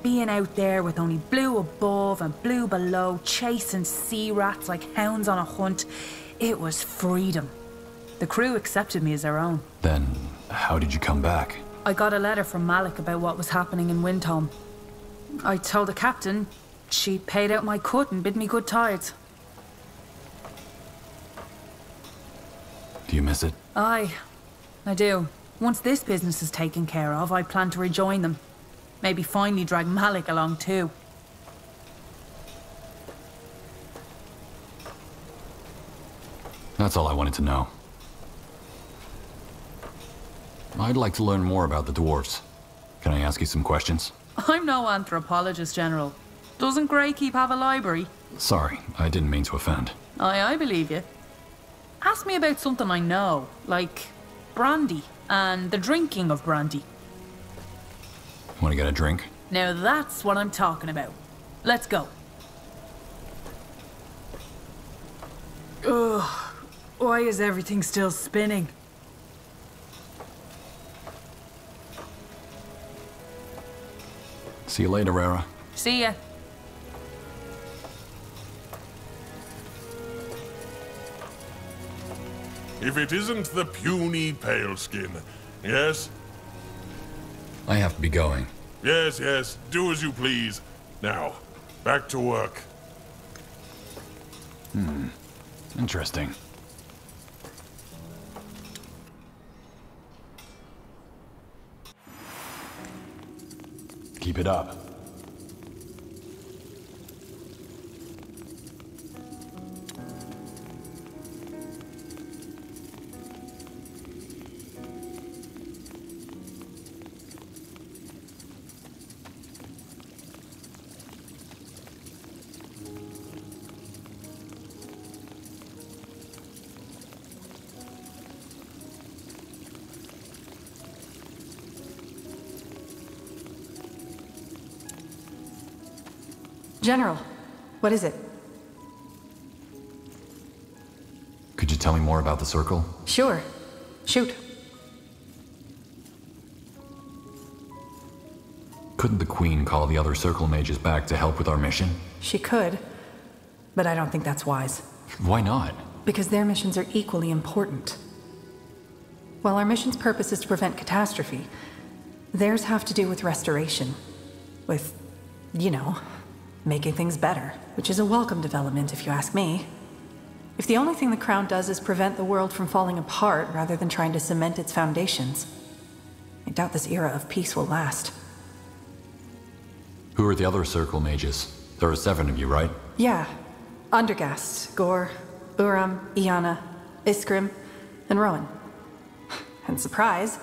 Being out there with only blue above and blue below, chasing sea rats like hounds on a hunt, it was freedom. The crew accepted me as their own. Then, how did you come back? I got a letter from Malik about what was happening in Windhelm. I told the captain. She paid out my cut and bid me good tides. Do you miss it? Aye, I do. Once this business is taken care of, I plan to rejoin them. Maybe finally drag Malik along too. That's all I wanted to know. I'd like to learn more about the dwarves. Can I ask you some questions? I'm no anthropologist, General. Doesn't Greykeep have a library? Sorry, I didn't mean to offend. Aye, I believe you. Ask me about something I know, like brandy and the drinking of brandy. Want to get a drink? Now that's what I'm talking about. Let's go. Ugh, why is everything still spinning? See you later, Rara. See ya. If it isn't the puny paleskin. Yes? I have to be going. Yes, yes. Do as you please. Now, back to work. Interesting. Keep it up. General, what is it? Could you tell me more about the Circle? Sure. Shoot. Couldn't the Queen call the other Circle mages back to help with our mission? She could, but I don't think that's wise. Why not? Because their missions are equally important. While our mission's purpose is to prevent catastrophe, theirs have to do with restoration. With You know, making things better, which is a welcome development if you ask me. If the only thing the Crown does is prevent the world from falling apart rather than trying to cement its foundations, I doubt this era of peace will last. Who are the other Circle mages? There are 7 of you, right? Yeah. Undergast, Gore, Uram, Iana, Iskrim, and Rowan. And surprise,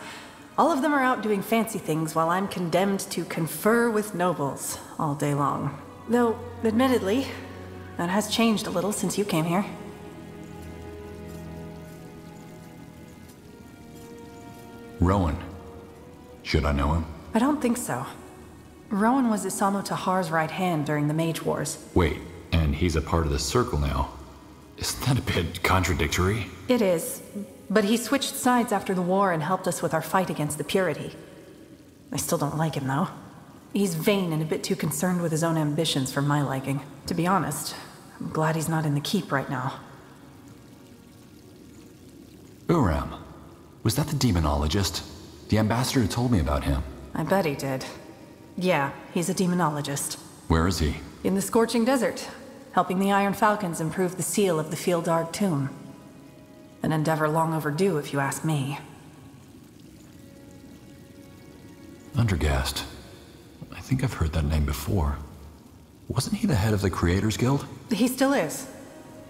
all of them are out doing fancy things while I'm condemned to confer with nobles all day long. Though, admittedly, that has changed a little since you came here. Rowan. Should I know him? I don't think so. Rowan was Isamo Tahar's right hand during the Mage Wars. Wait, and he's a part of the Circle now. Isn't that a bit contradictory? It is, but he switched sides after the war and helped us with our fight against the Purity. I still don't like him, though. He's vain and a bit too concerned with his own ambitions for my liking. To be honest, I'm glad he's not in the keep right now. Uram. Was that the demonologist? The ambassador told me about him. I bet he did. Yeah, he's a demonologist. Where is he? In the Scorching Desert, helping the Iron Falcons improve the seal of the Fieldard tomb. An endeavor long overdue, if you ask me. Undergast. I think I've heard that name before. Wasn't he the head of the Creators Guild? He still is.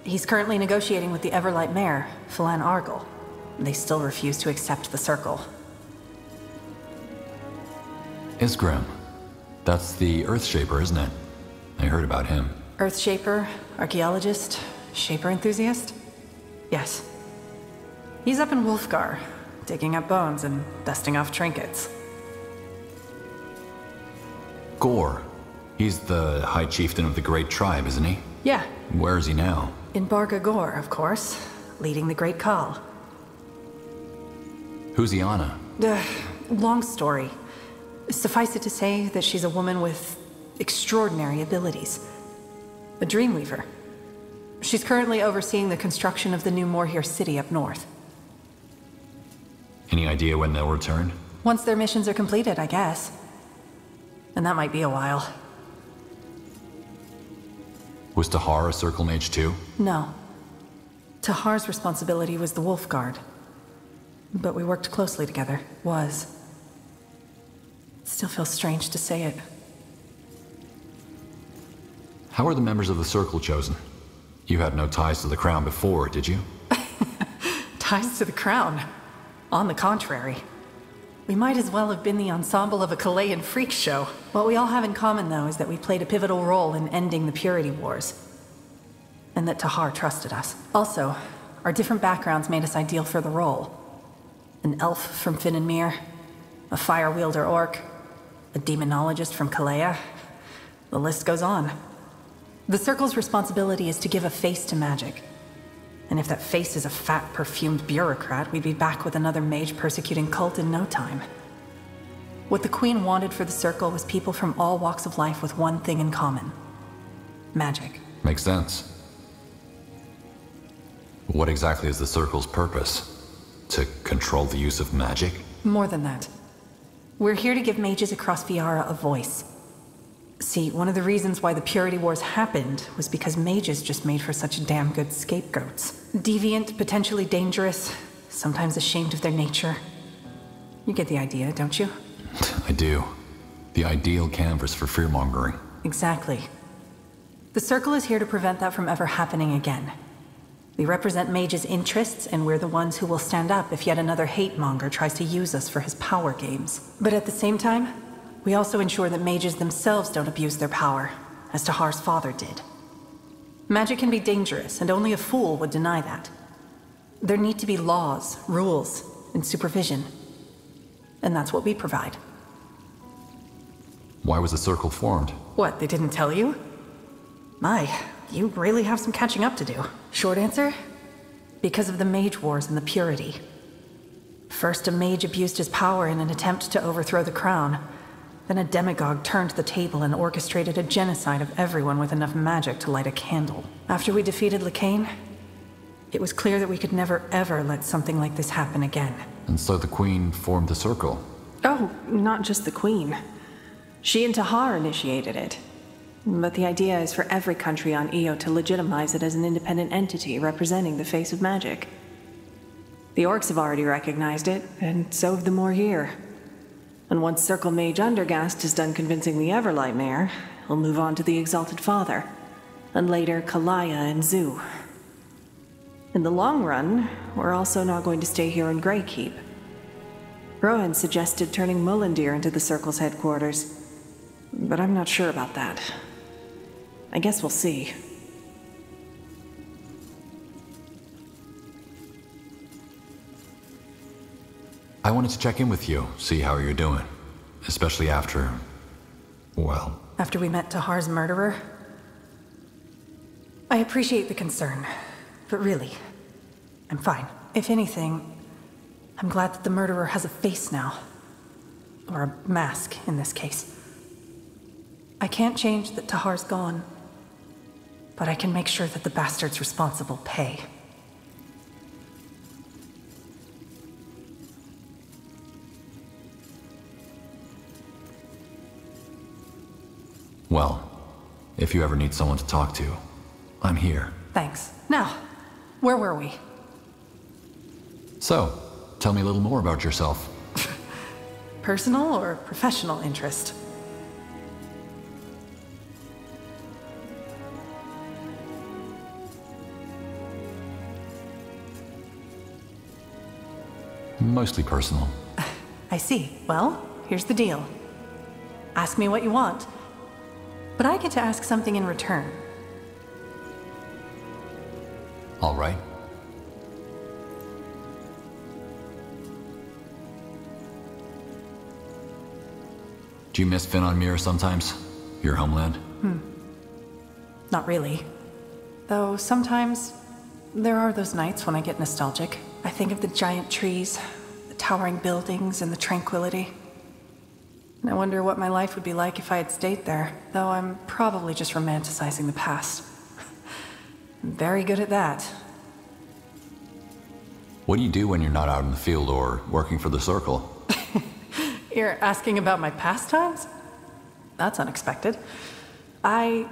He's currently negotiating with the Everlight Mayor, Phelan Argyle. They still refuse to accept the Circle. Iskrim. That's the Earthshaper, isn't it? I heard about him. Earthshaper, archaeologist, shaper enthusiast? Yes. He's up in Wolfgar, digging up bones and dusting off trinkets. Gore. He's the High Chieftain of the Great Tribe, isn't he? Yeah. Where is he now? In Barga Gore, of course, leading the Great Khal. Who's Iana? Long story. Suffice it to say that she's a woman with extraordinary abilities. A Dreamweaver. She's currently overseeing the construction of the new Morhir city up north. Any idea when they'll return? Once their missions are completed, I guess. And that might be a while. Was Tahar a Circle Mage too? No. Tahar's responsibility was the Wolf Guard. But we worked closely together. Was. It still feels strange to say it. How are the members of the Circle chosen? You had no ties to the Crown before, did you? Ties to the Crown? On the contrary. We might as well have been the ensemble of a Chilean freak show. What we all have in common, though, is that we played a pivotal role in ending the Purity Wars. And that Tahar trusted us. Also, our different backgrounds made us ideal for the role. An elf from Fin and Mir, a fire wielder orc, a demonologist from Kalea. The list goes on. The Circle's responsibility is to give a face to magic. And if that face is a fat, perfumed bureaucrat, we'd be back with another mage-persecuting cult in no time. What the Queen wanted for the Circle was people from all walks of life with one thing in common. Magic. Makes sense. What exactly is the Circle's purpose? To control the use of magic? More than that. We're here to give mages across Viara a voice. See, one of the reasons why the Purity Wars happened was because mages just made for such damn good scapegoats. Deviant, potentially dangerous, sometimes ashamed of their nature. You get the idea, don't you? I do. The ideal canvas for fearmongering. Exactly. The Circle is here to prevent that from ever happening again. We represent mages' interests, and we're the ones who will stand up if yet another hate-monger tries to use us for his power games. But at the same time, we also ensure that mages themselves don't abuse their power, as Tahar's father did. Magic can be dangerous, and only a fool would deny that. There need to be laws, rules, and supervision. And that's what we provide. Why was the Circle formed? What, they didn't tell you? My, you really have some catching up to do. Short answer? Because of the Mage Wars and the Purity. First, a mage abused his power in an attempt to overthrow the crown. Then a demagogue turned the table and orchestrated a genocide of everyone with enough magic to light a candle. After we defeated Lacane, it was clear that we could never ever let something like this happen again. And so the Queen formed the Circle. Oh, not just the Queen. She and Tahar initiated it. But the idea is for every country on Io to legitimize it as an independent entity representing the face of magic. The orcs have already recognized it, and so have the more here. And once Circle Mage Undergast is done convincing the Everlight Mayor, he'll move on to the Exalted Father, and later Kalaya and Zoo. In the long run, we're also not going to stay here in Greykeep. Rohan suggested turning Mullendeer into the Circle's headquarters, but I'm not sure about that. I guess we'll see. I wanted to check in with you, see how you're doing. Especially after... well... After we met Tahar's murderer? I appreciate the concern, but really, I'm fine. If anything, I'm glad that the murderer has a face now. Or a mask, in this case. I can't change that Tahar's gone, but I can make sure that the bastards responsible pay. Well, if you ever need someone to talk to, I'm here. Thanks. Now, where were we? So, tell me a little more about yourself. Personal or professional interest? Mostly personal. I see. Well, here's the deal. Ask me what you want, but I get to ask something in return. All right. Do you miss Fin on Mir sometimes? Your homeland? Not really. Though sometimes there are those nights when I get nostalgic. I think of the giant trees, the towering buildings, and the tranquility. And I wonder what my life would be like if I had stayed there, though I'm probably just romanticizing the past. I'm very good at that. What do you do when you're not out in the field or working for the Circle? You're asking about my pastimes? That's unexpected. I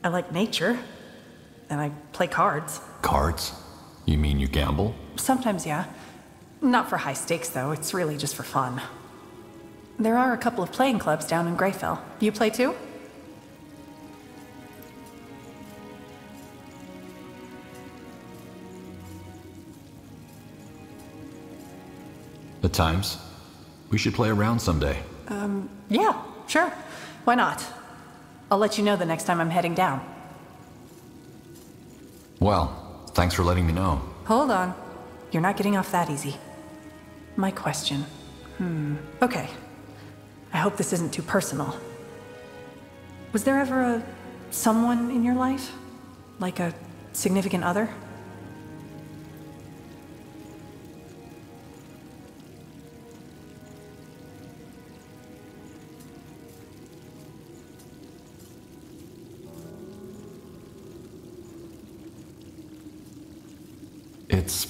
like nature. And I play cards. Cards? You mean you gamble? Sometimes, yeah. Not for high stakes, though. It's really just for fun. There are a couple of playing clubs down in Greyfell. You play too? At times. We should play around someday. Yeah, sure. Why not? I'll let you know the next time I'm heading down. Well, thanks for letting me know. Hold on. You're not getting off that easy. My question. Okay. I hope this isn't too personal. Was there ever someone in your life? Like a significant other? It's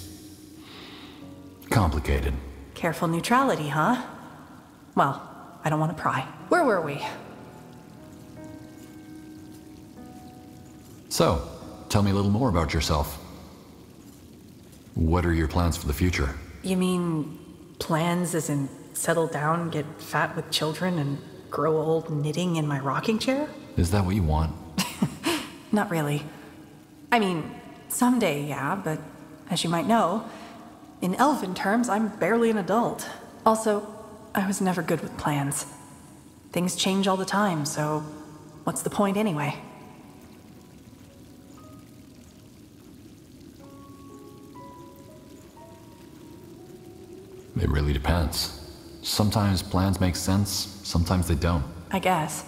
complicated. Careful neutrality, huh? Well, I don't want to pry. Where were we? So, tell me a little more about yourself. What are your plans for the future? You mean plans as in settle down, get fat with children, and grow old knitting in my rocking chair? Is that what you want? Not really. I mean, someday, yeah, but as you might know, in elven terms, I'm barely an adult. Also, I was never good with plans. Things change all the time, so what's the point anyway? It really depends. Sometimes plans make sense, sometimes they don't. I guess.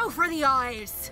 Go for the eyes!